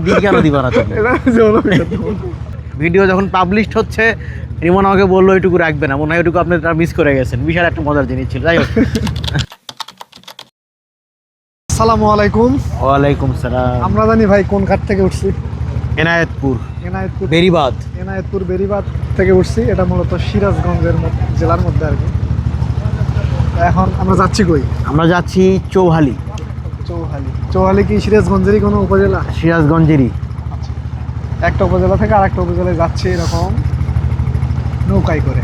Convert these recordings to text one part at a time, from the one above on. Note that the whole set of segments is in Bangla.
দিন কেন দিবা না তুমি? ভিডিও যখন পাবলিশড হচ্ছে রিমন আমাকে বললো এটুকু রাখবে না, মনে হয় এটুকু আপনি মিস করে গেছেন। বিশাল একটা মজার জিনিস ছিল। যাই হোক, আসসালামু আলাইকুম। ওয়ালাইকুম সালাম। আমরা জানি ভাই কোন ঘাট থেকে উঠছি? এনায়েতপুর এনায়েতপুর বেরিবাদ। এনায়েতপুর বেরিবাদ থেকে উঠছি। এটা মূলত সিরাজগঞ্জের জেলার মধ্যে আর কি। এখন আমরা যাচ্ছি কই? আমরা যাচ্ছি চৌহালি। চৌহালি কি সিরাজগঞ্জেরই কোনো উপজেলা? সিরাজগঞ্জেরই। একটা উপজেলা থেকে আরেকটা উপজেলায় যাচ্ছি এরকম নৌকায় করে।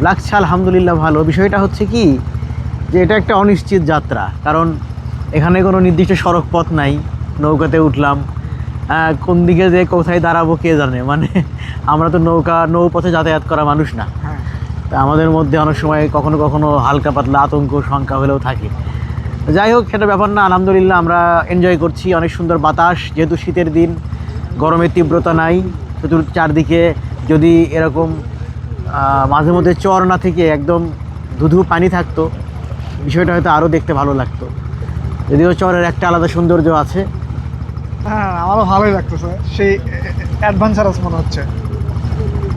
লাগছে আলহামদুলিল্লাহ ভালো। বিষয়টা হচ্ছে কি যে এটা একটা অনিশ্চিত যাত্রা, কারণ এখানে কোনো নির্দিষ্ট সড়ক পথ নাই। নৌকাতে উঠলাম, কোন দিকে যে কোথায় দাঁড়াবো কে জানে। মানে আমরা তো নৌপথে যাতায়াত করা মানুষ না। হ্যাঁ, তা আমাদের মধ্যে অনেক সময় কখনো কখনো হালকা পাতলা আতঙ্ক শঙ্কা হলেও থাকে। যাই হোক, সেটা ব্যাপার না। আলহামদুলিল্লাহ আমরা এনজয় করছি। অনেক সুন্দর বাতাস, যেহেতু শীতের দিন, গরমের তীব্রতা নাই। চারদিকে যদি এরকম মাঝে মধ্যে চর না থেকে একদম ধুধু পানি থাকতো, বিষয়টা হয়তো আরও দেখতে ভালো লাগতো। যদিও চরের একটা আলাদা সৌন্দর্য আছে। হ্যাঁ, আমারও ভালোই লাগতেছে। সেই অ্যাডভেঞ্চারাস মনে হচ্ছে।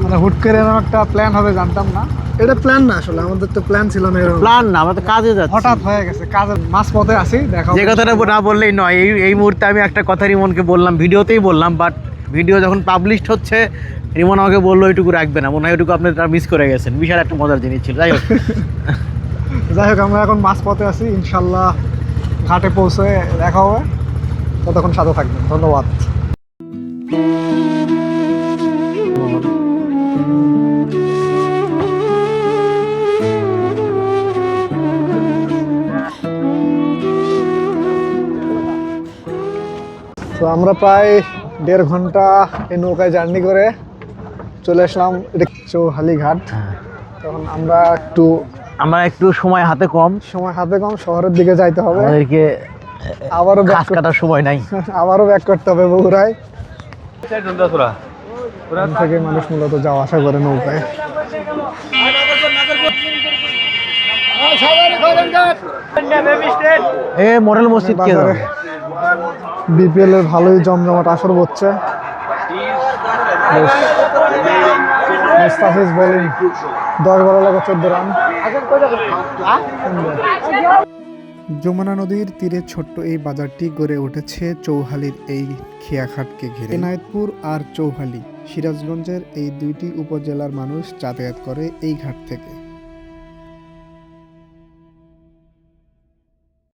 মানে হুট করে এরকম একটা প্ল্যান হবে জানতাম না। এটা প্ল্যান না, আসলে আমাদের তো প্ল্যান ছিল না এরকম। প্ল্যান না, আমরা তো কাজে যাচ্ছি। হঠাৎ হয়ে গেছে, কাজের মাঝ পথে আছি। দেখা যে কথাটা না বললেই নয়। এই মুহূর্তে আমি একটা কথা রিমনকে বললাম, ভিডিওতেই বললাম, বাট ভিডিও যখন পাবলিশড হচ্ছে রিমন আমাকে বললো এটুকু রাখবে না, মনে হয় এটুকু আপনি মিস করে গেছেন। বিশাল একটা মজার জিনিস ছিল। যাই হোক, আমরা এখন মাঝ পথে আছি। ইনশাল্লাহ ঘাটে পৌঁছে দেখা হবে। ততক্ষণ সাথে থাকবেন। ধন্যবাদ। তো আমরা প্রায় 1.5 ঘন্টা এই নৌকায় জার্নি করে চলে আসলাম এটা চৌহালি ঘাট। তখন আমরা একটু সময় হাতে কম, শহরের দিকে যাইতে হবে। আমাদেরকে আবারও ঘাস কাটার সময় নাই। আবারও ব্যাক করতে হবে বগুড়ায়। থেকে মানুষ মূলত যাওয়া আসা করে নৌকায়। মডেল মসজিদ কে যাবে? বিপিএল এর ভালোই জমজমাট আসর হচ্ছে। মুস্তাফিজ বোলিং 10 বলে 14 রান। যমুনা নদীর তীরে ছোট্ট এই বাজারটি গড়ে উঠেছে চৌহালির এই খেয়াঘাটকে ঘিরে। এনায়েতপুর আর চৌহালি সিরাজগঞ্জের এই দুইটি উপজেলার মানুষ যাতায়াত করে এই ঘাট থেকে।